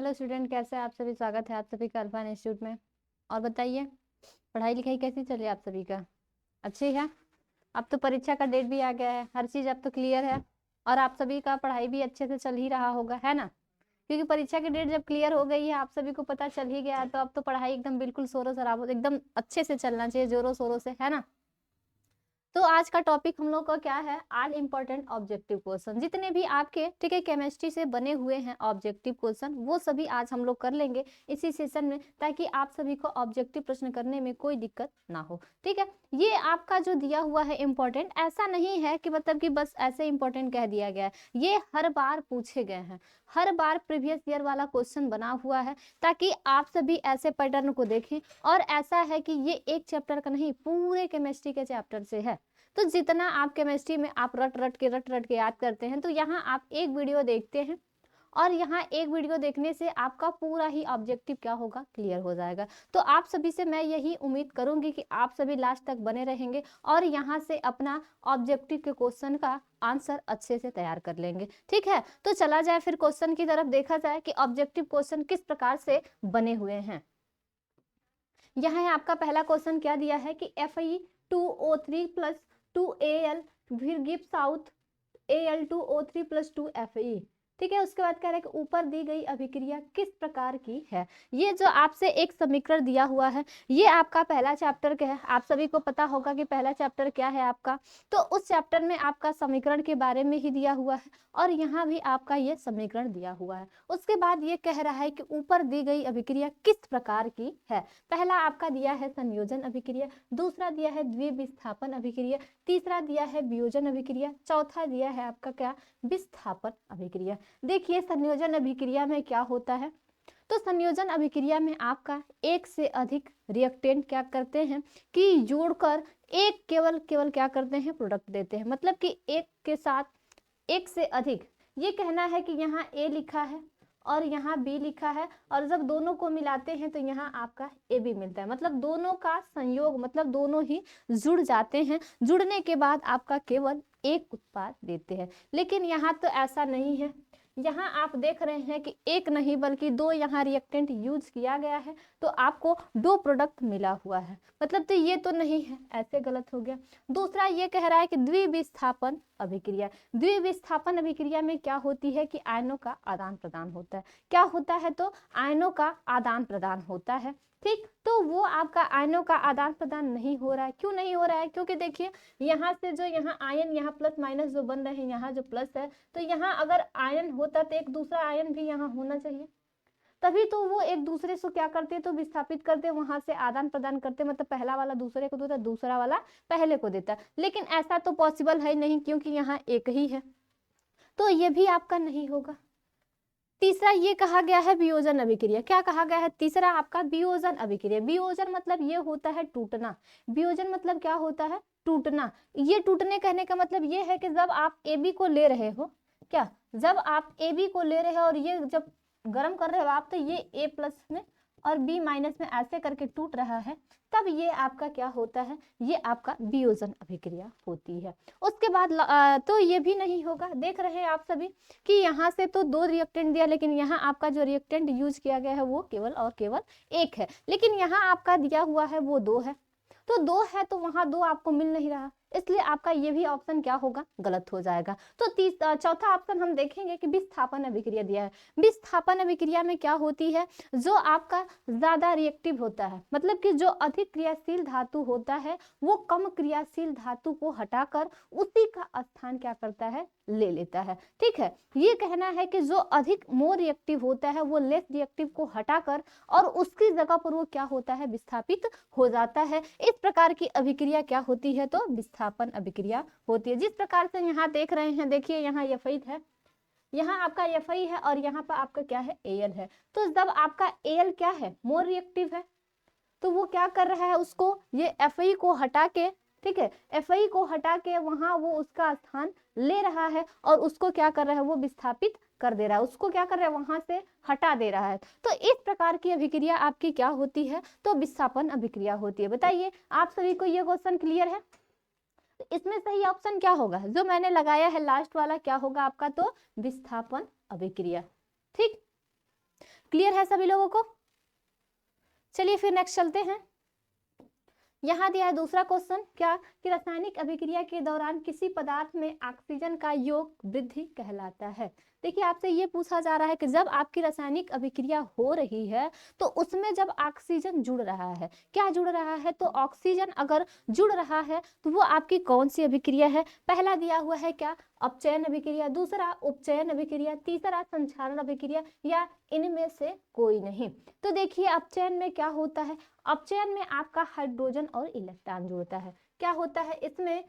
Hello student, कैसे हैं आप सभी। स्वागत है आप सभी का अल्फा इंस्टीट्यूट में। और बताइए, पढ़ाई लिखाई कैसी चल रही है आप सभी का। अच्छी है। अब तो परीक्षा का डेट भी आ गया है, हर चीज़ अब तो क्लियर है। और आप सभी का पढ़ाई भी अच्छे से चल ही रहा होगा, है ना। क्योंकि परीक्षा की डेट जब क्लियर हो गई है, आप सभी को पता चल ही गया है, तो अब तो पढ़ाई एकदम बिल्कुल शोरों शराबों एकदम अच्छे से चलना चाहिए, जोरों शोरों से, है ना। तो आज का टॉपिक हम लोग का क्या है, ऑल इंपॉर्टेंट ऑब्जेक्टिव क्वेश्चन। जितने भी आपके ठीक है केमिस्ट्री से बने हुए हैं ऑब्जेक्टिव क्वेश्चन, वो सभी आज हम लोग कर लेंगे इसी सेशन में, ताकि आप सभी को ऑब्जेक्टिव प्रश्न करने में कोई दिक्कत ना हो। ठीक है, ये आपका जो दिया हुआ है इंपॉर्टेंट, ऐसा नहीं है कि मतलब कि बस ऐसे इंपॉर्टेंट कह दिया गया है, ये हर बार पूछे गए हैं, हर बार प्रीवियस ईयर वाला क्वेश्चन बना हुआ है, ताकि आप सभी ऐसे पैटर्न को देखें। और ऐसा है कि ये एक चैप्टर का नहीं, पूरे केमिस्ट्री के चैप्टर से है। तो जितना आप केमिस्ट्री में आप रट रट के याद करते हैं, तो यहाँ आप एक वीडियो देखते हैं, और यहाँ एक वीडियो देखने से आपका पूरा ही ऑब्जेक्टिव क्या होगा, क्लियर हो जाएगा। तो आप सभी से मैं यही उम्मीद करूंगी कि आप सभी लास्ट तक बने रहेंगे और यहाँ से अपना ऑब्जेक्टिव के क्वेश्चन का आंसर अच्छे से तैयार कर लेंगे। ठीक है, तो चला जाए फिर क्वेश्चन की तरफ, देखा जाए कि ऑब्जेक्टिव क्वेश्चन किस प्रकार से बने हुए हैं। यहाँ आपका पहला क्वेश्चन क्या दिया है कि Fe2O3 प्लस 2Al फिर gives out Al2O3 plus 2Fe। ठीक है, उसके बाद कह रहा है कि ऊपर दी गई अभिक्रिया किस प्रकार की है। ये जो आपसे एक समीकरण दिया हुआ है, ये आपका पहला चैप्टर का है। आप सभी को पता होगा कि पहला चैप्टर क्या है आपका, तो उस चैप्टर में आपका समीकरण के बारे में ही दिया हुआ है, और यहाँ भी आपका ये समीकरण दिया हुआ है। उसके बाद ये कह रहा है कि ऊपर दी गई अभिक्रिया किस प्रकार की है। पहला आपका दिया है संयोजन अभिक्रिया, दूसरा दिया है द्विविस्थापन अभिक्रिया, तीसरा दिया है वियोजन अभिक्रिया, चौथा दिया है आपका क्या, विस्थापन अभिक्रिया। देखिए संयोजन अभिक्रिया में क्या होता है, तो संयोजन अभिक्रिया में आपका एक से अधिक रिएक्टेंट क्या करते हैं कि जोड़कर एक केवल क्या करते हैं, प्रोडक्ट देते हैं। मतलब कि एक के साथ एक से अधिक, ये कहना है कि यहाँ ए लिखा है और यहाँ बी लिखा है, और जब दोनों को मिलाते हैं तो यहाँ आपका ए बी मिलता है। मतलब दोनों का संयोग, मतलब दोनों ही जुड़ जाते हैं, जुड़ने के बाद आपका केवल एक उत्पाद देते हैं। लेकिन यहाँ तो ऐसा नहीं है, यहाँ आप देख रहे हैं कि एक नहीं बल्कि दो यहाँ रिएक्टेंट यूज किया गया है, तो आपको दो प्रोडक्ट मिला हुआ है। मतलब तो ये तो नहीं है, ऐसे गलत हो गया। दूसरा ये कह रहा है कि द्विविस्थापन अभिक्रिया, द्विविस्थापन अभिक्रिया में क्या होती है कि आयनों का आदान प्रदान होता है। क्या होता है, तो आयनों का आदान प्रदान होता है। ठीक, तो वो आपका आयनों का आदान प्रदान नहीं हो रहा है। क्यों नहीं हो रहा है, क्योंकि देखिए यहाँ से जो यहाँ आयन, यहाँ प्लस माइनस जो बन रहे हैं, यहाँ जो प्लस है, तो यहाँ अगर आयन होता तो एक दूसरा आयन भी यहाँ होना चाहिए, तभी तो वो एक दूसरे से क्या करते, तो विस्थापित करते, वहां से आदान प्रदान करते। मतलब पहला वाला दूसरे को देता, दूसरा वाला पहले को देता। लेकिन ऐसा तो पॉसिबल है नहीं, क्योंकि यहाँ एक ही है, तो ये भी आपका नहीं होगा। तीसरा ये कहा गया है वियोजन अभिक्रिया। क्या कहा गया है, तीसरा आपका वियोजन अभिक्रिया। वियोजन मतलब ये होता है टूटना, वियोजन मतलब क्या होता है, टूटना। ये टूटने कहने का मतलब ये है कि जब आप ए बी को ले रहे हो, क्या, जब आप ए बी को ले रहे हो और ये जब गर्म कर रहे हो आप, तो ये ए प्लस में और बी माइनस में ऐसे करके टूट रहा है, तब ये आपका क्या होता है, ये आपका वियोजन अभिक्रिया होती है। उसके बाद तो ये भी नहीं होगा। देख रहे हैं आप सभी कि यहाँ से तो दो रिएक्टेंट दिया, लेकिन यहाँ आपका जो रिएक्टेंट यूज किया गया है वो केवल और केवल एक है, लेकिन यहाँ आपका दिया हुआ है वो दो है। तो दो है तो वहां दो आपको मिल नहीं रहा, इसलिए आपका ये भी ऑप्शन क्या होगा, गलत हो जाएगा। तो चौथा ऑप्शन हम देखेंगे कि विस्थापन अभिक्रिया दिया है। विस्थापन अभिक्रिया में क्या होती है, जो आपका ज्यादा रिएक्टिव होता है, मतलब कि जो अधिक क्रियाशील धातु होता है, वो कम क्रियाशील धातु को हटाकर उसी का स्थान क्या करता है, ले लेता है। ठीक है, ये कहना है कि जो अधिक मोर रिएक्टिव होता है, वो लेस रिएक्टिव को हटाकर और उसकी जगह पर वो क्या होता है, विस्थापित हो जाता है। इस प्रकार की अभिक्रिया क्या होती है, तो विस्थापन अभिक्रिया होती है। जिस प्रकार से यहाँ देख रहे हैं, देखिए यहाँ Fe है, यहाँ आपका Fe है, और यहाँ पर आपका क्या है, Al है। तो जब आपका Al क्या है, मोर रिएक्टिव है, तो वो क्या कर रहा है, उसको ये Fe को हटा के, ठीक है, Fe को हटा के वहां वो उसका स्थान ले रहा है, और उसको क्या कर रहा है, वो विस्थापित कर दे रहा है, उसको क्या कर रहा है, वहां से हटा दे रहा है। तो इस प्रकार की अभिक्रिया आपकी क्या होती है, तो विस्थापन अभिक्रिया होती है। बताइए आप सभी को ये क्वेश्चन क्लियर है। तो इसमें सही ऑप्शन क्या होगा, जो मैंने लगाया है लास्ट वाला, क्या होगा आपका, तो विस्थापन अभिक्रिया। ठीक, क्लियर है सभी लोगों को? चलिए फिर नेक्स्ट चलते हैं। यहाँ दिया है दूसरा क्वेश्चन, क्या कि रासायनिक अभिक्रिया के दौरान किसी पदार्थ में ऑक्सीजन का योग वृद्धि कहलाता है। देखिए आपसे ये पूछा जा रहा है कि जब आपकी रासायनिक अभिक्रिया हो रही है तो उसमें जब ऑक्सीजन जुड़ रहा है, क्या जुड़ रहा है, तो ऑक्सीजन अगर जुड़ रहा है तो वो आपकी कौन सी अभिक्रिया है? पहला दिया हुआ है क्या अपचयन अभिक्रिया, दूसरा उपचयन अभिक्रिया, तीसरा संक्षारण अभिक्रिया, या इनमें से कोई नहीं। तो देखिए अपचयन में क्या होता है, अपचयन में आपका हाइड्रोजन और इलेक्ट्रॉन जुड़ता है। क्या होता है, इसमें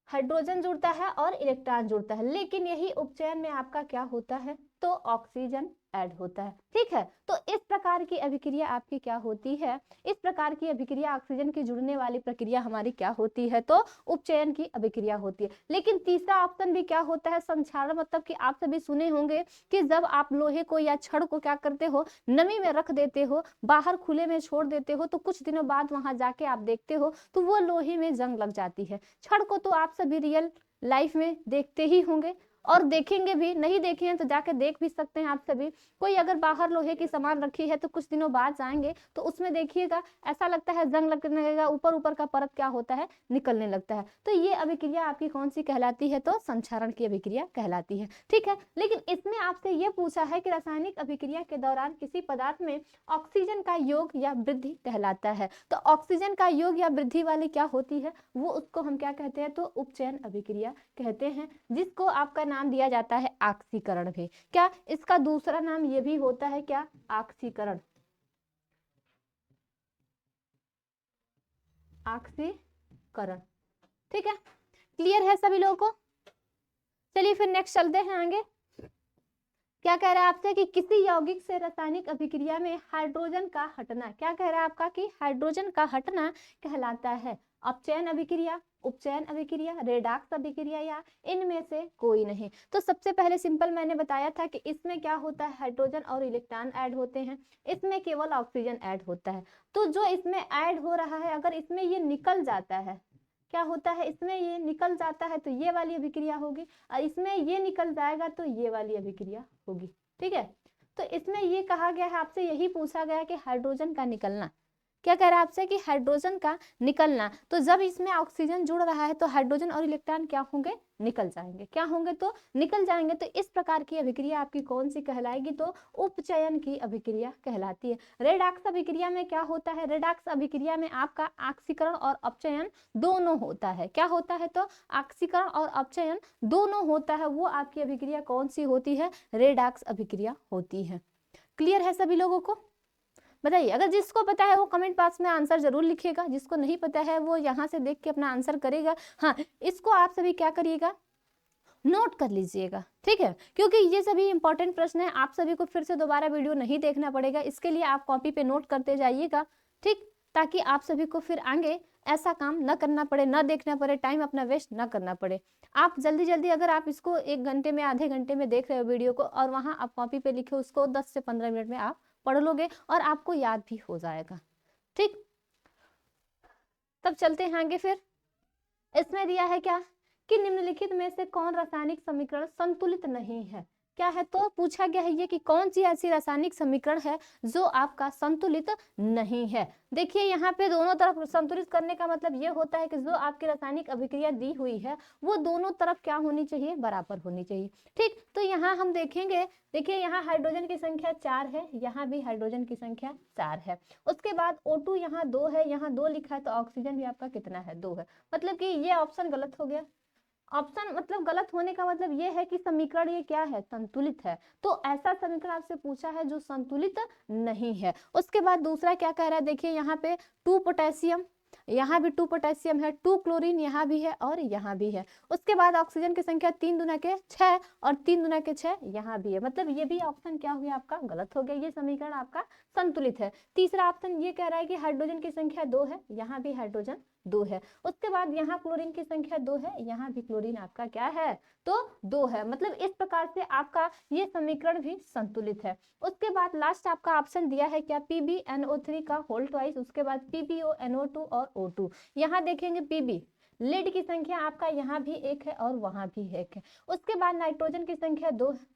हाइड्रोजन जुड़ता है और इलेक्ट्रॉन जुड़ता है, लेकिन यही उपचयन में आपका क्या होता है, तो ऑक्सीजन ऐड होता है। ठीक है, तो इस प्रकार की अभिक्रिया आपकी क्या होती है, इस प्रकार की अभिक्रिया ऑक्सीजन की जुड़ने वाली प्रक्रिया हमारी क्या होती है, तो उपचयन की अभिक्रिया होती है। लेकिन तीसरा ऑप्शन भी क्या होता है, संक्षारण, मतलब कि आप सभी सुने होंगे कि जब आप लोहे को या छड़ को क्या करते हो, नमी में रख देते हो, बाहर खुले में छोड़ देते हो, तो कुछ दिनों बाद वहां जाके आप देखते हो तो वो लोहे में जंग लग जाती है। छड़ को तो आप सभी रियल लाइफ में देखते ही होंगे और देखेंगे भी, नहीं देखे हैं तो जाके देख भी सकते हैं आप सभी। कोई अगर बाहर लोहे की सामान रखी है तो कुछ दिनों बाद जाएंगे तो उसमें देखिएगा ऐसा लगता है जंग लगने लगेगा, ऊपर ऊपर का परत क्या होता है, निकलने लगता है। तो ये अभिक्रिया आपकी कौन सी कहलाती है, तो संक्षारण की अभिक्रिया कहलाती है। ठीक है, लेकिन इसमें आपसे ये पूछा है कि रासायनिक अभिक्रिया के दौरान किसी पदार्थ में ऑक्सीजन का योग या वृद्धि कहलाता है। तो ऑक्सीजन का योग या वृद्धि वाली क्या होती है, वो उसको हम क्या कहते हैं, तो उपचयन अभिक्रिया कहते हैं, जिसको आपका नाम दिया जाता है ऑक्सीकरण भी। क्या इसका दूसरा नाम ये भी होता है क्या, ऑक्सीकरण, ऑक्सीकरण। ठीक है, क्लियर है सभी लोगों को? चलिए फिर नेक्स्ट चलते हैं आगे। क्या कह रहा है आपसे कि किसी यौगिक से रासायनिक अभिक्रिया में हाइड्रोजन का हटना, क्या कह रहा है आपका कि हाइड्रोजन का हटना कहलाता है अपचयन अभिक्रिया, उपचयन अभिक्रिया, रेडॉक्स अभिक्रिया, या इनमें से कोई नहीं। तो सबसे पहले सिंपल मैंने बताया था कि इसमें क्या होता है, हाइड्रोजन और इलेक्ट्रॉन ऐड होते हैं, इसमें केवल ऑक्सीजन ऐड होता है। तो जो इसमें ऐड हो रहा है अगर इसमें ये निकल जाता है, क्या होता है, इसमें ये निकल जाता है तो ये वाली अभिक्रिया होगी, और इसमें ये निकल जाएगा तो ये वाली अभिक्रिया होगी। ठीक है, तो इसमें ये कहा गया है, आपसे यही पूछा गया कि हाइड्रोजन का निकलना, क्या कह रहा है आपसे कि हाइड्रोजन का निकलना, तो जब इसमें ऑक्सीजन जुड़ रहा है तो हाइड्रोजन और इलेक्ट्रॉन क्या होंगे, निकल जाएंगे, क्या होंगे, तो निकल जाएंगे। तो इस प्रकार की अभिक्रिया आपकी कौन सी कहलाएगी, तो उपचयन की अभिक्रिया कहलाती है। रेडॉक्स अभिक्रिया में क्या होता है, रेडॉक्स अभिक्रिया में आपका ऑक्सीकरण और अपचयन दोनों होता है। क्या होता है, तो ऑक्सीकरण और अपचयन दोनों होता है, वो आपकी अभिक्रिया कौन सी होती है, रेडॉक्स अभिक्रिया होती है। क्लियर है सभी लोगों को? बताइए, अगर जिसको पता है वो कमेंट बॉक्स में आंसर जरूर लिखिएगा, जिसको नहीं पता है वो यहाँ से देख के अपना आंसर करेगा। हाँ, इसको आप सभी क्या करिएगा, नोट कर लीजिएगा। ठीक है, क्योंकि ये सभी इंपॉर्टेंट प्रश्न है, आप सभी को फिर से दोबारा वीडियो नहीं देखना पड़ेगा, इसके लिए आप कॉपी पे नोट करते जाइएगा। ठीक, ताकि आप सभी को फिर आगे ऐसा काम न करना पड़े, न देखना पड़े, टाइम अपना वेस्ट न करना पड़े। आप जल्दी जल्दी अगर आप इसको 1 घंटे में, आधे घंटे में देख रहे हो वीडियो को, और वहां आप कॉपी पे लिखे उसको 10 से 15 मिनट में आप पढ़ लोगे और आपको याद भी हो जाएगा। ठीक, तब चलते हैं आगे। फिर इसमें दिया है क्या कि निम्नलिखित में से कौन रासायनिक समीकरण संतुलित नहीं है, क्या है, तो पूछा गया है ये कि कौन सी ऐसी रासायनिक समीकरण है जो आपका संतुलित नहीं है। देखिए यहाँ पे दोनों तरफ संतुलित करने का मतलब ये होता है कि जो आपकी रासायनिक अभिक्रिया दी हुई है वो दोनों तरफ क्या होनी चाहिए, बराबर होनी चाहिए। ठीक, तो यहाँ हम देखेंगे, देखिए यहाँ हाइड्रोजन की संख्या 4 है, यहाँ भी हाइड्रोजन की संख्या 4 है। उसके बाद O2 यहाँ 2 है, यहाँ 2 लिखा है, तो ऑक्सीजन भी आपका कितना है, 2 है। मतलब कि ये ऑप्शन गलत हो गया। ऑप्शन मतलब गलत होने का मतलब ये है कि समीकरण ये क्या है, संतुलित है। तो ऐसा समीकरण आपसे पूछा है जो संतुलित नहीं है। उसके बाद दूसरा क्या कह रहा है, देखिए यहाँ पे 2 पोटेशियम, यहाँ भी 2 पोटेशियम है, 2 क्लोरीन यहाँ भी है और यहाँ भी है। उसके बाद ऑक्सीजन की संख्या 3 दूना के 6 और 3 दूना के 6 यहाँ भी है। मतलब ये भी ऑप्शन क्या हो गया आपका, गलत हो गया, ये समीकरण आपका संतुलित है। तीसरा ऑप्शन ये कह रहा है कि हाइड्रोजन की संख्या 2 है, यहाँ भी हाइड्रोजन 2 है। उसके बाद यहाँ क्लोरीन की संख्या 2 है, यहाँ भी क्लोरीन आपका क्या है, तो 2 है। मतलब इस प्रकार से आपका ये समीकरण भी संतुलित है। उसके बाद लास्ट आपका ऑप्शन दिया है क्या, PbNO3 का होल ट्वाइस, उसके बाद PbONO2 और O2। यहाँ देखेंगे Pb लीड की संख्या आपका यहाँ भी 1 है और वहां भी 1 है। उसके बाद नाइट्रोजन की संख्या 2 है।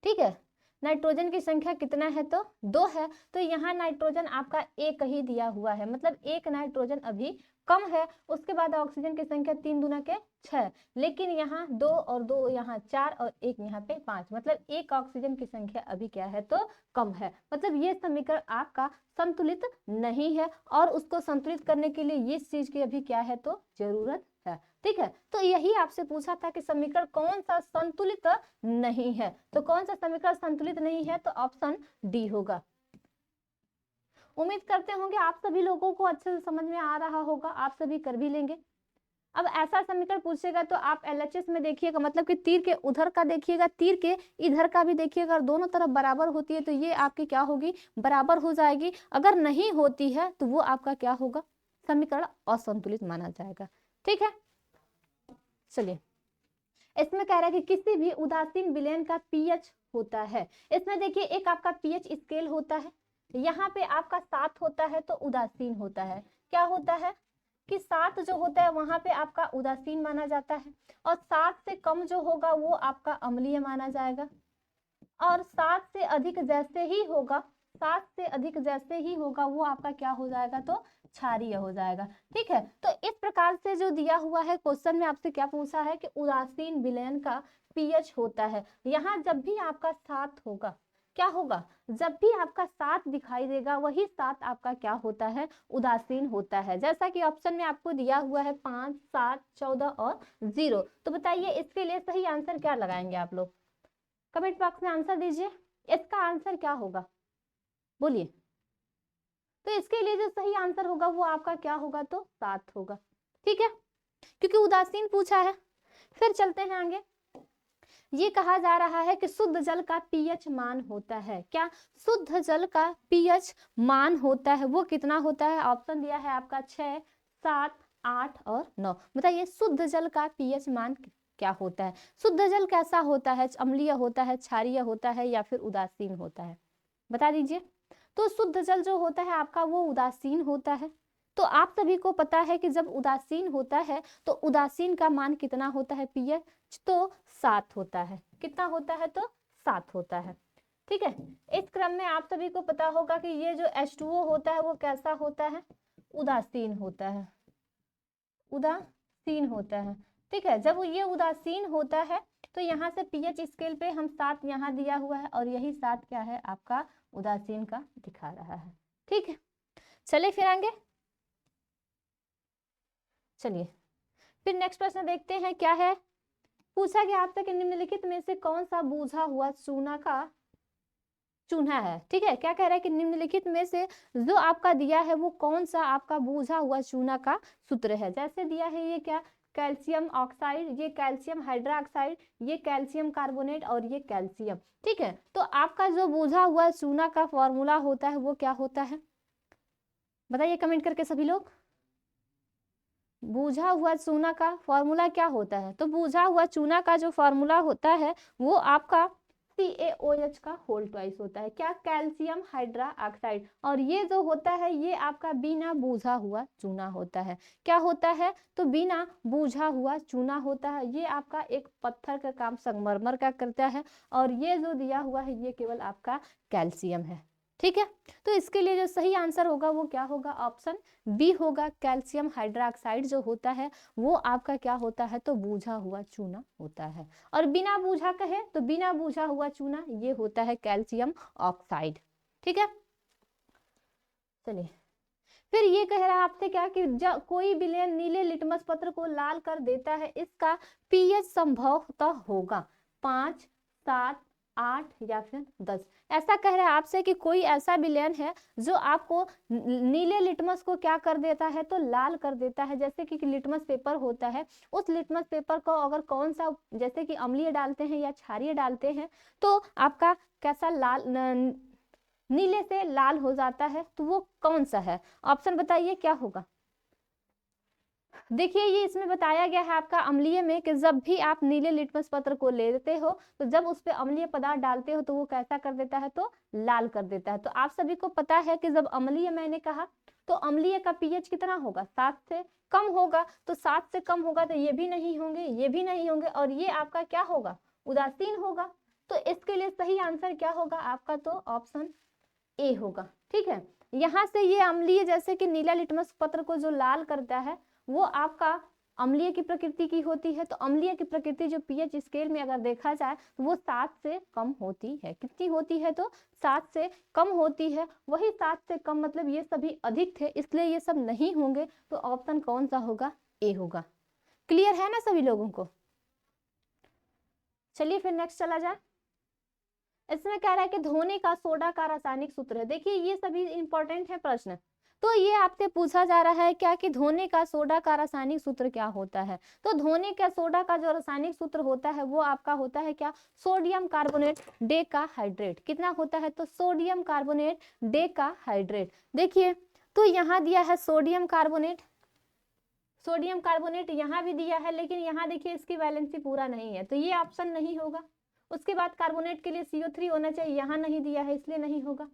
ठीक है, नाइट्रोजन की संख्या कितना है तो 2 है, तो यहाँ नाइट्रोजन आपका एक ही दिया हुआ है, मतलब एक नाइट्रोजन अभी कम है। उसके बाद ऑक्सीजन की संख्या 3 दूना के 6, लेकिन यहाँ 2 और 2 यहाँ 4 और 1 यहाँ पे 5, मतलब एक ऑक्सीजन की संख्या अभी क्या है तो कम है। मतलब ये समीकरण आपका संतुलित नहीं है और उसको संतुलित करने के लिए इस चीज की अभी क्या है तो जरूरत है। ठीक है, तो यही आपसे पूछा था कि समीकरण कौन सा संतुलित नहीं है, तो कौन सा समीकरण संतुलित नहीं है तो ऑप्शन डी होगा। उम्मीद करते होंगे आप सभी लोगों को अच्छे से समझ में आ रहा होगा, आप सभी कर भी लेंगे। अब ऐसा समीकरण पूछेगा तो आप एलएचएस में देखिएगा, मतलब कि तीर के उधर का देखिएगा, तीर के इधर का भी देखिएगा, और दोनों तरफ बराबर होती है तो ये आपकी क्या होगी, बराबर हो जाएगी। अगर नहीं होती है तो वो आपका क्या होगा, समीकरण असंतुलित माना जाएगा। ठीक है, चलिए इसमें कह रहा है कि किसी भी उदासीन विलयन का पीएच होता है। इसमें देखिए एक आपका पीएच स्केल होता है, यहाँ पे आपका 7 होता है तो उदासीन होता है। क्या होता है कि 7 जो होता है वहां पे आपका उदासीन माना जाता है, और 7 से कम जो होगा वो आपका अम्लीय माना जाएगा, और 7 से अधिक जैसे ही होगा, 7 से अधिक जैसे ही होगा वो आपका क्या हो जाएगा तो क्षारीय हो जाएगा। ठीक है, तो इस प्रकार से जो दिया हुआ है क्वेश्चन में आपसे क्या पूछा है कि उदासीन विलयन का पीएच होता है। यहाँ जब भी आपका 7 होगा, क्या होगा, जब भी आपका 7 दिखाई देगा वही 7 आपका क्या होता है, उदासीन होता है। जैसा कि ऑप्शन में आपको दिया हुआ है 5, 7, 14 और 0। तो बताइए इसके लिए सही आंसर क्या लगाएंगे आप लोग, कमेंट बॉक्स में आंसर दीजिए, इसका आंसर क्या होगा बोलिए। तो इसके लिए जो सही आंसर होगा वो आपका क्या होगा तो 7 होगा। ठीक है, क्योंकि उदासीन पूछा है। फिर चलते हैं आगे, ये कहा जा रहा है कि शुद्ध जल का पीएच मान होता है। क्या शुद्ध जल का पीएच मान होता है, वो कितना होता है, ऑप्शन दिया है आपका 6, 7, 8 और 9। बताइए शुद्ध जल का पीएच मान क्या होता है, शुद्ध जल कैसा होता है, अम्लीय होता है, क्षारीय होता है या फिर उदासीन होता है, बता दीजिए। तो शुद्ध जल जो होता है आपका वो उदासीन होता है। तो आप सभी को पता है कि जब उदासीन होता है तो उदासीन का मान कितना होता है, पीएच तो 7 होता है। कितना होता है तो 7 होता है। ठीक है, इस क्रम में आप सभी को पता होगा कि ये जो H2O होता है वो कैसा होता है, उदासीन होता है, उदासीन होता है। ठीक है, जब ये उदासीन होता है तो यहाँ से पीएच स्केल पे हम 7 यहाँ दिया हुआ है और यही 7 क्या है आपका उदासीन का दिखा रहा है। ठीक है, चलिए फिर आगे, चलिए फिर नेक्स्ट प्रश्न देखते हैं क्या है। पूछा गया आपसे कि निम्नलिखित में से कौन सा बूझा हुआ चूना है। ठीक है, क्या कह रहा है कि निम्नलिखित में से जो आपका दिया है वो कौन सा आपका बूझा हुआ चूना का सूत्र है। जैसे दिया है ये क्या, कैल्शियम ऑक्साइड, ये कैल्शियम हाइड्रोक्साइड, ये कैल्शियम कार्बोनेट और ये कैल्शियम। ठीक है, तो आपका जो बूझा हुआ चूना का फॉर्मूला होता है वो क्या होता है, बताइए कमेंट करके सभी लोग। बूझा हुआ चूना का फॉर्मूला क्या होता है, तो बूझा हुआ चूना का जो फॉर्मूला होता है वो आपका CaOH का होल ट्वाइस होता है। क्या, कैल्शियम हाइड्रोक्साइड, और ये जो होता है ये आपका बिना बूझा हुआ चूना होता है। क्या होता है तो बिना बूझा हुआ चूना होता है। ये आपका एक पत्थर का काम संगमरमर का करता है, और ये जो दिया हुआ है ये केवल आपका कैल्शियम है। ठीक है, तो इसके लिए जो सही आंसर होगा वो क्या होगा, ऑप्शन बी होगा। कैल्शियम हाइड्रोक्साइड जो होता है वो आपका क्या होता है तो बूझा हुआ चूना होता है, और बिना बूझा कहे तो बिना बूझा हुआ चूना ये होता है कैल्शियम ऑक्साइड। ठीक है, चलिए फिर ये कह रहा है आपसे क्या कि कोई विलयन नीले लिटमस पत्र को लाल कर देता है, इसका पीएच संभवतः होगा 5, 7, 8 या फिर 10। ऐसा कह रहा है आपसे कि कोई ऐसा विलयन है जो आपको नीले लिटमस को क्या कर देता है तो लाल कर देता है। जैसे कि लिटमस पेपर होता है, उस लिटमस पेपर को अगर कौन सा, जैसे कि अम्लीय डालते हैं या क्षारीय डालते हैं तो आपका कैसा लाल, नीले से लाल हो जाता है, तो वो कौन सा है, ऑप्शन बताइए क्या होगा। देखिए ये इसमें बताया गया है आपका अम्लीय में कि जब भी आप नीले लिटमस पत्र को लेते हो तो जब उस पे अम्लीय पदार्थ डालते हो तो वो कैसा कर देता है तो लाल कर देता है। तो आप सभी को पता है कि जब अम्लीय मैंने कहा तो अम्लीय का पीएच कितना होगा, 7 से कम होगा, तो 7 से कम होगा तो ये भी नहीं होंगे, ये भी नहीं होंगे, और ये आपका क्या होगा, उदासीन होगा। तो इसके लिए सही आंसर क्या होगा आपका? तो ऑप्शन ए होगा। ठीक है, यहाँ से ये अम्लीय, जैसे कि नीला लिटमस पत्र को जो लाल करता है वो आपका अम्लीय की प्रकृति की होती है। तो अम्लीय की प्रकृति जो पीएच स्केल में अगर देखा जाए तो वो 7 से कम होती है। कितनी होती है? तो 7 से कम होती है। वही 7 से कम मतलब ये सभी अधिक थे, इसलिए ये सब नहीं होंगे। तो ऑप्शन कौन सा होगा? ए होगा। क्लियर है ना सभी लोगों को? चलिए फिर नेक्स्ट चला जाए। इसमें कह रहा है कि धोने का सोडा का रासायनिक सूत्र है। देखिए ये सभी इंपॉर्टेंट है प्रश्न। तो ये आपसे पूछा जा रहा है क्या कि धोने का सोडा का रासायनिक सूत्र क्या होता है? तो धोने का सोडा का जो रासायनिक सूत्र होता है वो आपका होता है क्या? Sodium carbonate decahydrate. कितना होता है? तो सोडियम कार्बोनेट डेकाहाइड्रेट। देखिए तो यहाँ दिया है सोडियम कार्बोनेट, सोडियम कार्बोनेट यहाँ भी दिया है, लेकिन यहाँ देखिए इसकी वैलेंसी पूरा नहीं है, तो ये ऑप्शन नहीं होगा। उसके बाद कार्बोनेट के लिए CO3 होना चाहिए, यहाँ नहीं दिया है इसलिए नहीं होगा।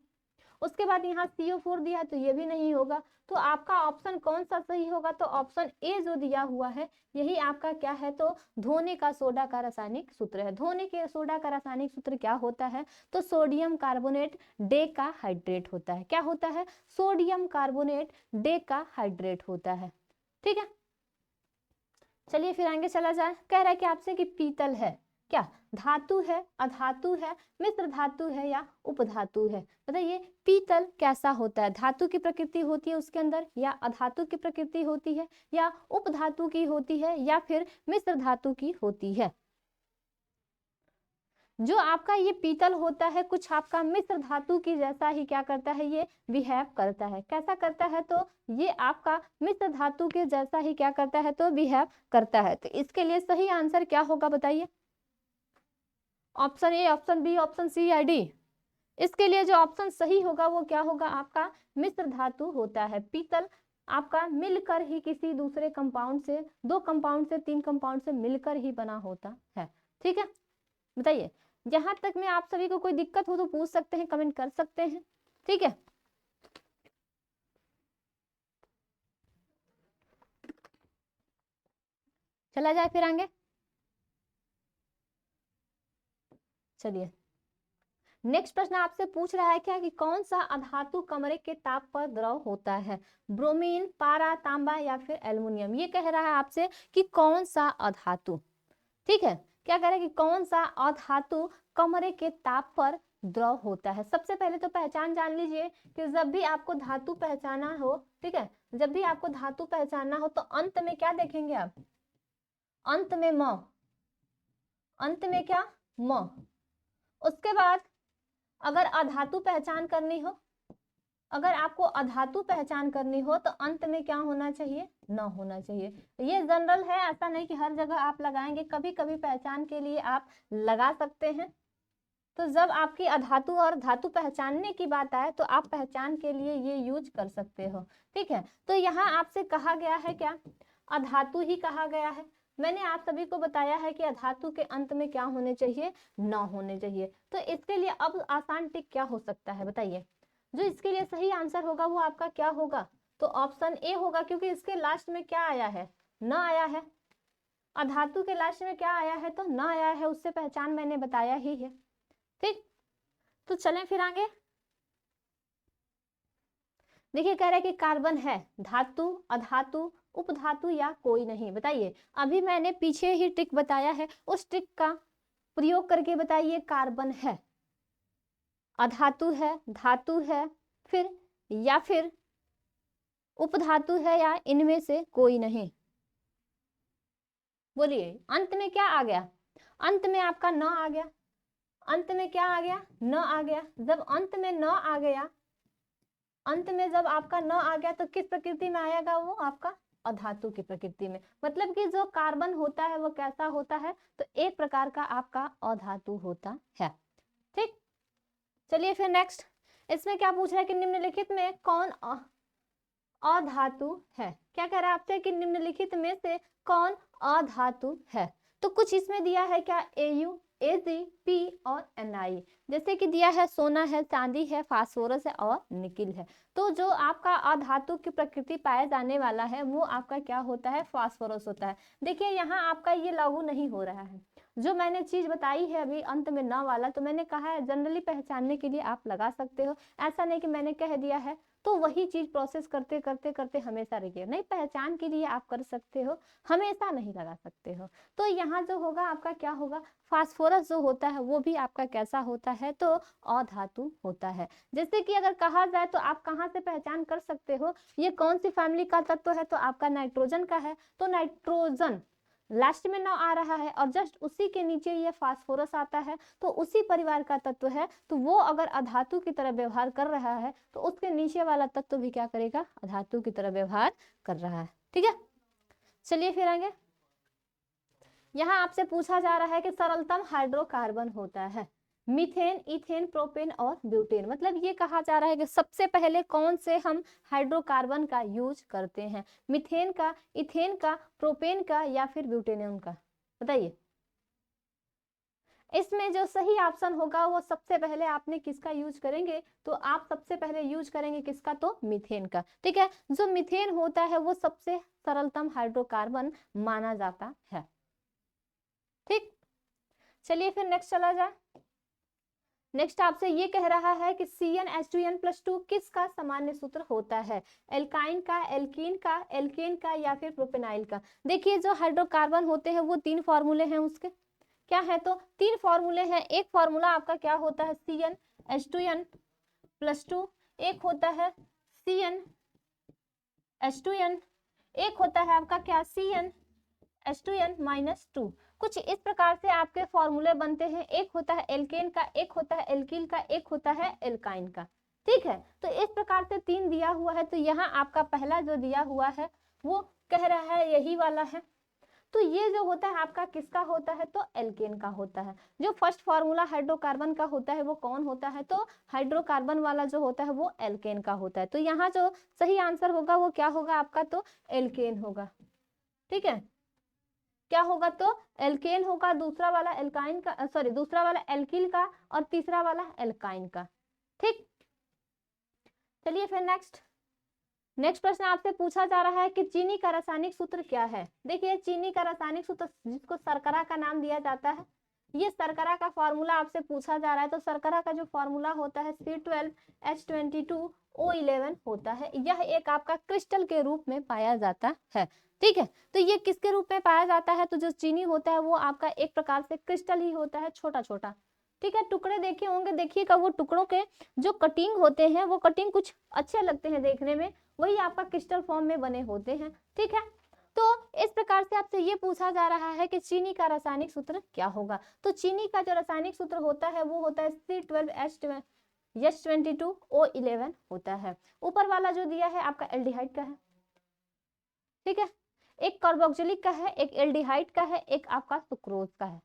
उसके बाद यहाँ CO4 दिया है तो ये भी नहीं होगा। तो आपका ऑप्शन कौन सा सही होगा? तो ऑप्शन ए जो दिया हुआ है यही आपका क्या है? तो धोने का सोडा का रासायनिक सूत्र है। धोने के सोडा का रासायनिक सूत्र क्या होता है? तो सोडियम कार्बोनेट डेकाहाइड्रेट होता है। क्या होता है? सोडियम कार्बोनेट डेकाहाइड्रेट होता है। ठीक है, चलिए फिर आगे चला जाए। कह रहा है कि आपसे कि पीतल है क्या? धातु है, अधातु है, मिश्र धातु है या उपधातु है? बताइए पीतल कैसा होता है? धातु की प्रकृति होती है उसके अंदर, या अधातु की प्रकृति होती है, या उपधातु की होती है, या फिर मिश्र धातु की होती है? जो आपका ये पीतल होता है कुछ आपका मिश्र धातु की जैसा ही क्या करता है? ये बिहेव करता है। कैसा करता है? तो ये आपका मिश्र धातु के जैसा ही क्या करता है? तो बिहेव करता है। तो इसके लिए सही आंसर क्या होगा बताइए? Option A, option B, option C या डी? इसके लिए जो ऑप्शन सही होगा वो क्या होगा? आपका मिश्र धातु होता है। पीतल आपका मिलकर ही किसी दूसरे कंपाउंड से, 2 कंपाउंड से, 3 कंपाउंड से मिलकर ही बना होता है। ठीक है, बताइए जहां तक में आप सभी को कोई दिक्कत हो तो पूछ सकते हैं, कमेंट कर सकते हैं। ठीक है, चला जाए फिर आगे। चलिए नेक्स्ट प्रश्न आपसे पूछ रहा है क्या कि कौन सा अधातु कमरे के ताप पर द्रव होता है? ब्रोमीन, पारा, तांबा या फिर एल्युमिनियम? ये कह रहा है आपसे कि कौन सा अधातु। ठीक है, क्या कह रहा है कि कौन सा अधातु कमरे के ताप पर द्रव होता है? सबसे पहले तो पहचान जान लीजिए कि जब भी आपको धातु पहचाना हो, ठीक है, जब भी आपको धातु पहचानना हो तो अंत में क्या देखेंगे आप? अंत में म, अंत में क्या? म। उसके बाद अगर अधातु पहचान करनी हो, अगर आपको अधातु पहचान करनी हो तो अंत में क्या होना चाहिए? न होना चाहिए। ये जनरल है, ऐसा नहीं कि हर जगह आप लगाएंगे, कभी कभी पहचान के लिए आप लगा सकते हैं। तो जब आपकी अधातु और धातु पहचानने की बात आए तो आप पहचान के लिए ये यूज कर सकते हो। ठीक है, तो यहाँ आपसे कहा गया है क्या? अधातु ही कहा गया है। मैंने आप सभी को बताया है कि अधातु के अंत में क्या होने चाहिए? न होने चाहिए। तो इसके लिए अब आसान टिक क्या हो सकता है बताइए? जो इसके लिए सही आंसर होगा वो आपका क्या होगा? तो ऑप्शन ए होगा, क्योंकि इसके लास्ट में क्या आया है? न आया है। अधातु के लास्ट में क्या आया है? तो न आया है, उससे पहचान मैंने बताया ही है। ठीक, तो चलें फिर आगे। देखिए कह रहा है कि कार्बन है, धातु, अधातु, उपधातु या कोई नहीं? बताइए, अभी मैंने पीछे ही ट्रिक बताया है, उस ट्रिक का प्रयोग करके बताइए। कार्बन है, अधातु है, धातु है, फिर या फिर उपधातु है, या इनमें से कोई नहीं? बोलिए, अंत में क्या आ गया? अंत में आपका न आ गया। अंत में क्या आ गया? न आ गया। जब अंत में न आ गया, अंत में जब आपका न आ गया तो किस प्रकृति में आएगा? वो आपका अधातु की प्रकृति में। मतलब कि जो कार्बन होता है वो कैसा होता है? तो एक प्रकार का आपका अधातु होता है। ठीक, चलिए फिर नेक्स्ट। इसमें क्या पूछ रहा है कि निम्नलिखित में कौन अधातु है? क्या कह रहा है आपसे कि निम्नलिखित में से कौन अधातु है? तो कुछ इसमें दिया है क्या? Au, Ag, P और Ni। जैसे कि दिया है सोना है, चांदी है, फास्फोरस है और निकिल है। तो जो आपका अधातु की प्रकृति पाया जाने वाला है वो आपका क्या होता है? फास्फोरस होता है। देखिए यहाँ आपका ये लागू नहीं हो रहा है। जो मैंने चीज बताई है अभी अंत में न वाला, तो मैंने कहा है जनरली पहचानने के लिए आप लगा सकते हो, ऐसा नहीं कि मैंने कह दिया है तो वही चीज प्रोसेस करते करते करते हमेशा रहिए, नहीं, पहचान के लिए आप कर सकते हो, हमेशा नहीं लगा सकते हो। तो यहाँ जो होगा आपका क्या होगा, फास्फोरस जो होता है वो भी आपका कैसा होता है, तो अधातु होता है। जैसे कि अगर कहा जाए तो आप कहाँ से पहचान कर सकते हो ये कौन सी फैमिली का तत्व है, तो आपका नाइट्रोजन का है, तो नाइट्रोजन लास्ट में ना आ रहा है और जस्ट उसी के नीचे ये फास्फोरस आता है, तो उसी परिवार का तत्व है, तो वो अगर अधातु की तरह व्यवहार कर रहा है तो उसके नीचे वाला तत्व भी क्या करेगा, अधातु की तरह व्यवहार कर रहा है। ठीक है, चलिए फिर आगे। यहाँ आपसे पूछा जा रहा है कि सरलतम हाइड्रोकार्बन होता है मीथेन, इथेन, प्रोपेन और ब्यूटेन। मतलब ये कहा जा रहा है कि सबसे पहले कौन से हम हाइड्रोकार्बन का यूज करते हैं, मीथेन का, इथेन का, प्रोपेन का या फिर ब्यूटेनियम का, बताइए। इसमें जो सही ऑप्शन होगा वो सबसे पहले आपने किसका यूज करेंगे, तो आप सबसे पहले यूज करेंगे किसका, तो मीथेन का। ठीक है, जो मीथेन होता है वो सबसे सरलतम हाइड्रोकार्बन माना जाता है। ठीक, चलिए फिर नेक्स्ट चला जाए। नेक्स्ट आपसे ये कह रहा है कि CnH2n+2 किसका सामान्य सूत्र होता है, एल्काइन का, एल्कीन का, एल्केन का या फिर प्रोपेनाइल का। देखिए जो हाइड्रोकार्बन होते हैं वो 3 फॉर्मूले हैं उसके, क्या है, तो 3 फॉर्मूले हैं। एक फॉर्मूला आपका क्या होता है CnH2n+2, एक होता है CnH2n, एक होता है आपका क्या CnH2n-2। कुछ इस प्रकार से आपके फॉर्मूले बनते हैं, एक होता है एल्केन का, एक होता है एल्किल का, एक होता है एल्काइन का। ठीक है, तो इस प्रकार से 3 दिया हुआ है, तो यहाँ आपका पहला जो दिया हुआ है वो कह रहा है यही वाला है, तो ये जो होता है आपका किसका होता है, तो एल्केन का होता है। जो फर्स्ट फॉर्मूला हाइड्रोकार्बन का होता है वो कौन होता है, तो हाइड्रोकार्बन वाला जो होता है वो एल्केन का होता है। तो यहाँ जो सही आंसर होगा वो क्या होगा आपका, तो एल्केन होगा। ठीक है, क्या होगा, तो एल्केन होगा, दूसरा वाला एल्काइन का, सॉरी दूसरा वाला एल्किल का और तीसरा वाला एल्काइन का। ठीक, चलिए फिर नेक्स्ट प्रश्न आपसे पूछा जा रहा है कि चीनी का रासायनिक सूत्र क्या है। देखिए चीनी का रासायनिक सूत्र जिसको शर्करा का नाम दिया जाता है, ये शर्करा का फॉर्मूला आपसे पूछा जा रहा है, तो शर्करा का जो फॉर्मूला होता है C12H22O11 होता है। यह एक आपका क्रिस्टल के रूप में पाया जाता है। ठीक है, तो ये किसके रूप में पाया जाता है, तो जो चीनी होता है वो आपका एक प्रकार से क्रिस्टल ही होता है, छोटा छोटा। ठीक है, टुकड़े देखे होंगे, देखिएगा वो टुकड़ों के जो कटिंग होते हैं वो कटिंग कुछ अच्छे लगते हैं देखने में, वही आपका क्रिस्टल फॉर्म में बने होते हैं। ठीक है, तो इस प्रकार से आपसे ये पूछा जा रहा है कि चीनी का रासायनिक सूत्र क्या होगा, तो चीनी का जो रासायनिक सूत्र होता है वो होता है C12H22O11 होता है। ऊपर वाला जो दिया है आपका एल्डिहाइड का है। ठीक है, एक कार्बोक्सिलिक का है, एक एल्डिहाइड का है, एक आपका सुक्रोज का है।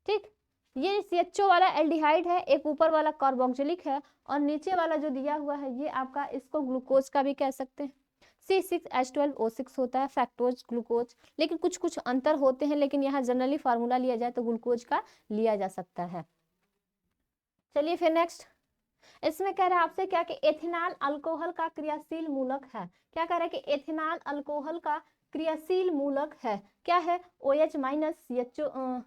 ठीक, ये CHO वाला एल्डिहाइड है, एक ऊपर वाला कार्बोक्सिलिक है और नीचे वाला जो दिया हुआ है ये आपका, इसको ग्लूकोज का भी कह सकते हैं, C6H12O6 होता है, फैक्टोज ग्लूकोज। लेकिन कुछ कुछ अंतर होते हैं, लेकिन यहाँ जनरली फार्मूला लिया जाए तो ग्लूकोज का लिया जा सकता है। चलिए फिर नेक्स्ट, इसमें कह रहा है आपसे क्या कि एथिनॉल अल्कोहल का क्रियाशील मूलक है। क्या कह रहा है कि एथिनॉल अल्कोहल का क्रियाशील मूलक है, क्या है, OH- CHO,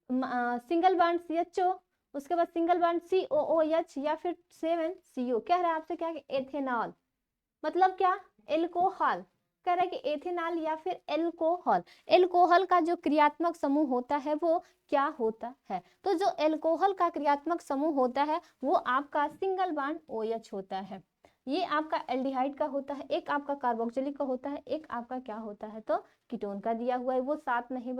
single bond CHO, उसके बाद सिंगल बॉन्ड COOH या फिर 7CO। कह रहा है आपसे क्या कि एथेनॉल मतलब क्या, एल्कोहल। कह रहा है कि एथेनॉल या फिर एल्कोहल, एल्कोहल का जो क्रियात्मक समूह होता है वो क्या होता है, तो जो एल्कोहल का क्रियात्मक समूह होता है वो आपका सिंगल बॉन्ड OH होता है। ये आपका एल्डिहाइड का होता है, एक आपका कार्बोक्सिलिक का होता है, एक आपका क्या होता है, तो कीटोन का दिया हुआ है। वो सात नहीं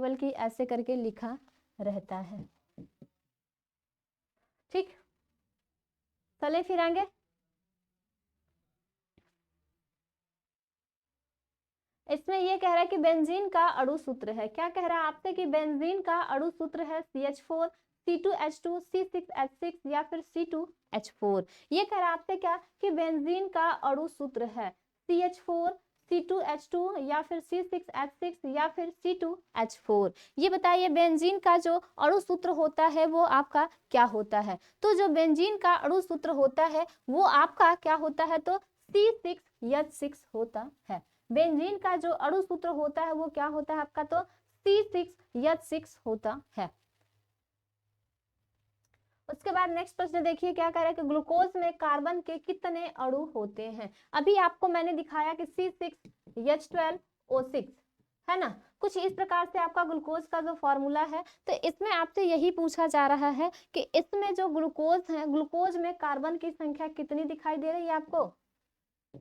बल्कि ऐसे करके लिखा रहता है। ठीक, चले फिर आगे। इसमें ये कह रहा है कि बेंजीन का अणु सूत्र है। क्या कह रहा है आपसे कि बेंजीन का अणु सूत्र है CH4, C2H2, C6H6 या फिर C2H4। ये कह रहा है आपसे क्या कि बेंजीन का अणु सूत्र है CH4, C2H2 या फिर C6H6 या फिर C2H4। ये बताइए बेंजीन का जो अणु सूत्र होता है वो आपका क्या होता है, तो जो बेंजीन का अणु सूत्र होता है वो आपका क्या होता है, तो C6H6 होता है। बेंजीन का जो अणु सूत्र होता है वो क्या होता है आपका, तो C6H6 होता है। उसके बाद नेक्स्ट प्रश्न देखिए क्या कह रहा है कि ग्लूकोज में कार्बन के कितने अणु होते हैं। अभी आपको मैंने दिखाया कि C6H12O6 है ना, कुछ इस प्रकार से आपका ग्लूकोज का जो फॉर्मूला है। तो इसमें आपसे यही पूछा जा रहा है कि इसमें जो ग्लूकोज है, ग्लूकोज में कार्बन की संख्या कितनी दिखाई दे रही है आपको,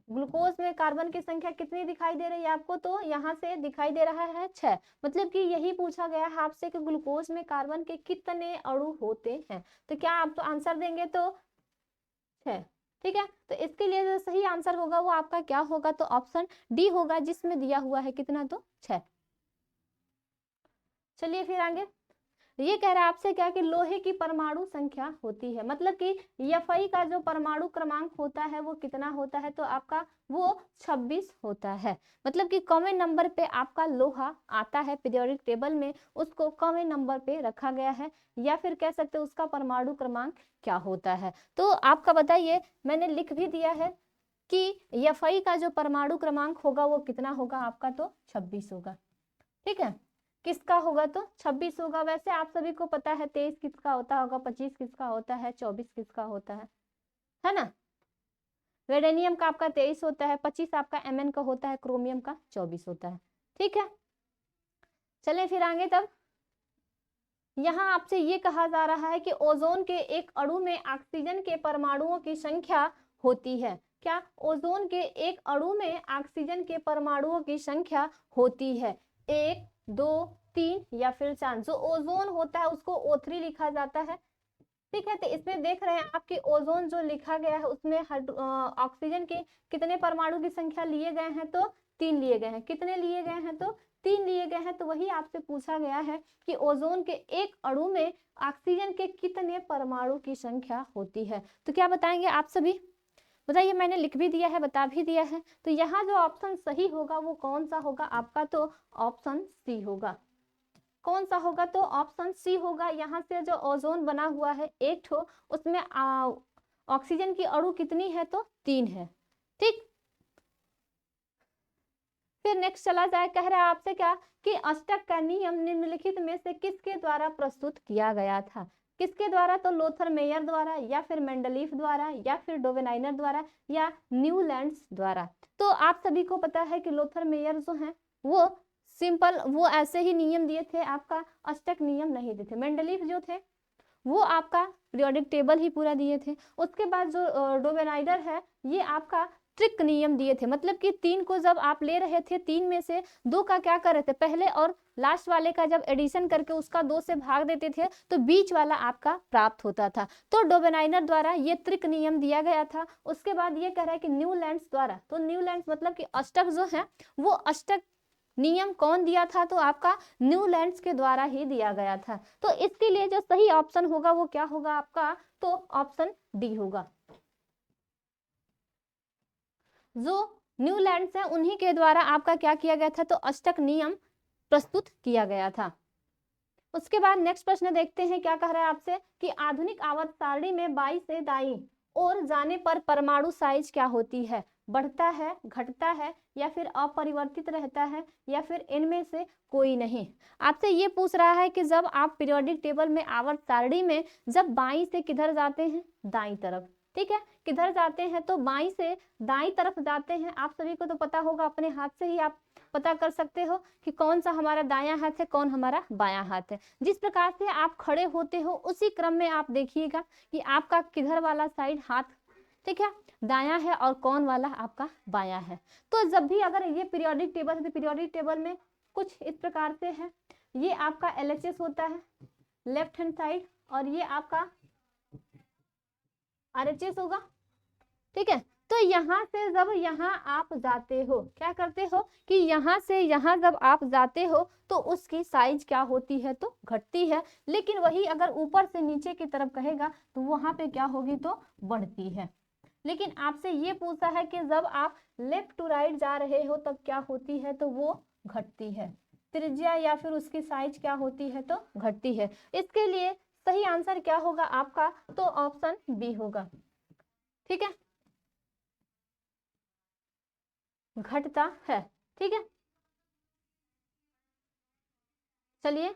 ग्लूकोज में कार्बन की संख्या कितनी दिखाई दे रही है आपको, तो यहाँ से दिखाई दे रहा है 6। मतलब कि यही पूछा गया है आपसे कि ग्लूकोज में कार्बन के कितने अणु होते हैं। तो क्या आप तो आंसर देंगे तो 6। ठीक है, तो इसके लिए जो सही आंसर होगा वो आपका क्या होगा, तो ऑप्शन डी होगा, जिसमें दिया हुआ है कितना, तो 6। चलिए फिर आगे, ये कह रहा है आपसे क्या कि लोहे की परमाणु संख्या होती है, मतलब कि Fi का जो परमाणु क्रमांक होता है वो कितना होता है, तो आपका वो 26 होता है। मतलब कि कॉमन नंबर पे आपका लोहा आता है पीरियोडिक टेबल में, उसको कॉमन नंबर पे रखा गया है, या फिर कह सकते हैं उसका परमाणु क्रमांक क्या होता है। तो आपका बताइए, मैंने लिख भी दिया है कि Fi का जो परमाणु क्रमांक होगा वो कितना होगा आपका, तो 26 होगा। ठीक है, किसका होगा, तो 26 होगा। वैसे आप सभी को पता है 23 किसका होता होगा, 25 किसका होता है, 24 किसका होता है ना। वेडेनियम का आपका 23 होता है, 25 आपका Mn का होता है, क्रोमियम का 24 होता है। ठीक है, चलें फिर आगे। तब यहाँ आपसे ये कहा जा रहा है कि ओजोन के एक अणु में ऑक्सीजन के परमाणुओं की संख्या होती है। क्या, ओजोन के एक अणु में ऑक्सीजन के परमाणुओं की संख्या होती है 1, 2, 3 या फिर 4। जो ओजोन होता है उसको O3 लिखा जाता है। ठीक है, तो इसमें देख रहे हैं आपकी ओजोन जो लिखा गया है उसमें ऑक्सीजन के कितने परमाणु की संख्या लिए गए हैं, तो 3 लिए गए हैं। कितने लिए गए हैं, तो 3 लिए गए हैं। तो वही आपसे पूछा गया है कि ओजोन के एक अणु में ऑक्सीजन के कितने परमाणु की संख्या होती है। तो क्या बताएंगे आप सभी, बताइए। मैंने लिख भी दिया है, बता भी दिया है। तो यहाँ जो ऑप्शन सही होगा वो कौन सा होगा आपका, तो ऑप्शन सी होगा। कौन सा होगा, तो ऑप्शन सी होगा। यहाँ से जो ओजोन बना हुआ है एक ठो, उसमें ऑक्सीजन की अणु कितनी है, तो 3 है। ठीक, फिर नेक्स्ट चला जाए, कह रहा है आपसे क्या कि अष्टक का नियम निम्नलिखित में से किसके द्वारा प्रस्तुत किया गया था। किसके द्वारा, तो लोथर मेयर द्वारा, या फिर मेंडलीफ द्वारा, या फिर डोवेनाइनर द्वारा, या न्यूलैंड्स द्वारा। तो आप सभी को पता है कि लोथर मेयर जो है वो सिंपल वो ऐसे ही नियम दिए थे, आपका अष्टक नियम नहीं दिए थे। मेंडलीफ जो थे वो आपका पीरियोडिक टेबल ही पूरा दिए थे। उसके बाद जो डोवेनाइनर है ये आपका ट्रिक नियम दिए थे, मतलब कि 3 को जब आप ले रहे थे, 3 में से 2 का क्या कर रहे थे, पहले और लास्ट वाले का जब एडिशन करके उसका 2 से भाग देते थे तो बीच वाला आपका प्राप्त होता था। तो डोवेनाइनर द्वारा ये ट्रिक नियम दिया गया था। उसके बाद ये कह रहा है कि न्यूलैंड्स द्वारा, तो न्यूलैंड्स मतलब कि अष्टक जो है वो अष्टक नियम कौन दिया था, तो आपका न्यूलैंड्स के द्वारा ही दिया गया था। तो इसके लिए जो सही ऑप्शन होगा वो क्या होगा आपका, तो ऑप्शन डी होगा। जो न्यूलैंड्स है उन्हीं के द्वारा आपका क्या किया गया था, तो अष्टक नियम प्रस्तुत किया गया था। उसके बाद नेक्स्ट प्रश्न देखते हैं क्या कह रहा है आपसे कि आधुनिक आवर्त सारणी में बाईं से दाईं ओर जाने पर परमाणु साइज क्या होती है, बढ़ता है, घटता है, या फिर अपरिवर्तित रहता है, या फिर इनमें से कोई नहीं। आपसे ये पूछ रहा है कि जब आप पीरियोडिक टेबल में आवर्त सारणी में जब बाईं से किधर जाते हैं, दाईं तरफ। ठीक है, किधर जाते हैं, तो बाईं से दाईं तरफ जाते हैं। आप सभी को तो पता होगा, अपने हाथ से ही आप पता कर सकते हो कि कौन सा हमारा दायां हाथ है, कौन हमारा बायां हाथ है। जिस प्रकार से आप खड़े होते हो उसी क्रम में आप देखिएगा कि आपका किधर वाला साइड हाथ, ठीक है, दायां है और कौन वाला आपका बायां है। तो जब भी अगर ये पीरियोडिक टेबल है तो पीरियोडिक टेबल में कुछ इस प्रकार से है, ये आपका LHS होता है लेफ्ट हैंड साइड, और ये आपका RHS होगा। ठीक है, तो यहाँ से जब यहाँ आप जाते हो, क्या करते हो कि यहाँ से यहाँ जब आप जाते हो तो उसकी साइज क्या होती है, तो घटती है। लेकिन वही अगर ऊपर से नीचे की तरफ कहेगा तो वहां पे क्या होगी, तो बढ़ती है। लेकिन आपसे ये पूछा है कि जब आप लेफ्ट टू राइट जा रहे हो तब क्या होती है, तो वो घटती है। त्रिज्या या फिर उसकी साइज क्या होती है, तो घटती है। इसके लिए सही आंसर क्या होगा आपका, तो ऑप्शन बी होगा। ठीक है, घटता है। ठीक है, चलिए,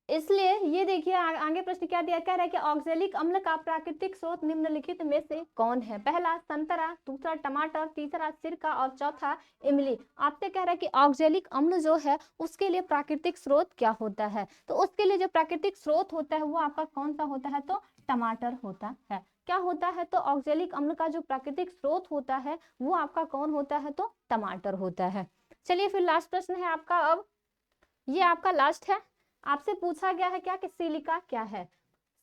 इसलिए ये देखिए आगे प्रश्न क्या दिया, कह रहा है कि ऑक्जेलिक अम्ल का प्राकृतिक स्रोत निम्नलिखित में से कौन है? पहला संतरा, दूसरा टमाटर, तीसरा सिरका और चौथा इमली। आपसे कह रहा है कि ऑक्जेलिक अम्ल जो है उसके लिए प्राकृतिक स्रोत क्या होता है? तो उसके लिए जो प्राकृतिक स्रोत होता है वो आपका कौन सा होता है? तो टमाटर होता है। क्या होता है? तो ऑक्जेलिक अम्ल का जो प्राकृतिक स्रोत होता है वो आपका कौन होता है? तो टमाटर होता है। चलिए फिर लास्ट प्रश्न है आपका, अब ये आपका लास्ट है। आपसे पूछा गया है क्या कि सिलिका क्या है?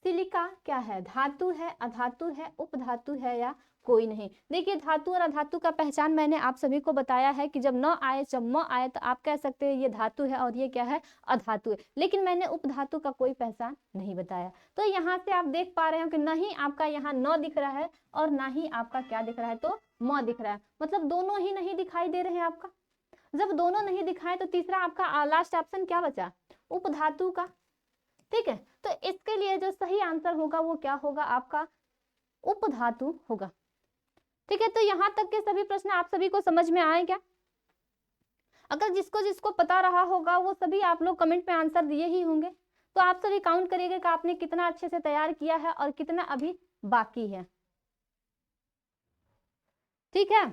सिलिका क्या है? धातु है, अधातु है, उपधातु है या कोई नहीं? देखिए धातु और अधातु का पहचान मैंने आप सभी को बताया है कि जब न आए जब म आए तो आप कह सकते हैं ये धातु है और ये क्या है? अधातु है। लेकिन मैंने उपधातु का कोई पहचान नहीं बताया। तो यहाँ से आप देख पा रहे हो कि नहीं आपका यहाँ न दिख रहा है और ना ही आपका क्या दिख रहा है? तो म दिख रहा है। मतलब दोनों ही नहीं दिखाई दे रहे हैं आपका। जब दोनों नहीं दिखाए तो तीसरा आपका लास्ट ऑप्शन क्या बचा? उपधातु का। ठीक है, तो इसके लिए जो सही आंसर होगा वो क्या होगा? आपका उपधातु होगा। ठीक है, तो यहां तक के सभी प्रश्न आप सभी को समझ में आए क्या? अगर जिसको जिसको पता रहा होगा वो सभी आप लोग कमेंट में आंसर दिए ही होंगे। तो आप सभी काउंट करिएगा कि आपने कितना अच्छे से तैयार किया है और कितना अभी बाकी है। ठीक है,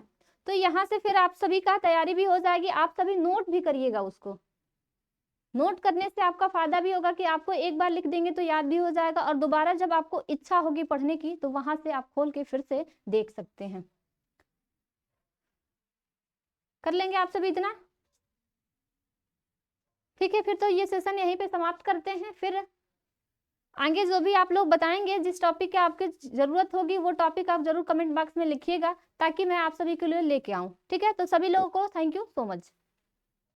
तो यहाँ से फिर आप सभी का तैयारी भी हो जाएगी। आप सभी नोट भी करिएगा उसको। नोट करने से आपका फायदा भी होगा कि आपको एक बार लिख देंगे तो याद भी हो जाएगा और दोबारा जब आपको इच्छा होगी पढ़ने की तो वहां से आप खोल के फिर से देख सकते हैं। कर लेंगे आप सभी इतना? ठीक है, फिर तो ये सेशन यहीं पे समाप्त करते हैं। फिर आगे जो भी आप लोग बताएंगे, जिस टॉपिक की आपकी जरूरत होगी वो टॉपिक आप जरूर कमेंट बॉक्स में लिखिएगा ताकि मैं आप सभी के लिए लेके आऊं। ठीक है, तो सभी लोगों को थैंक यू सो मच।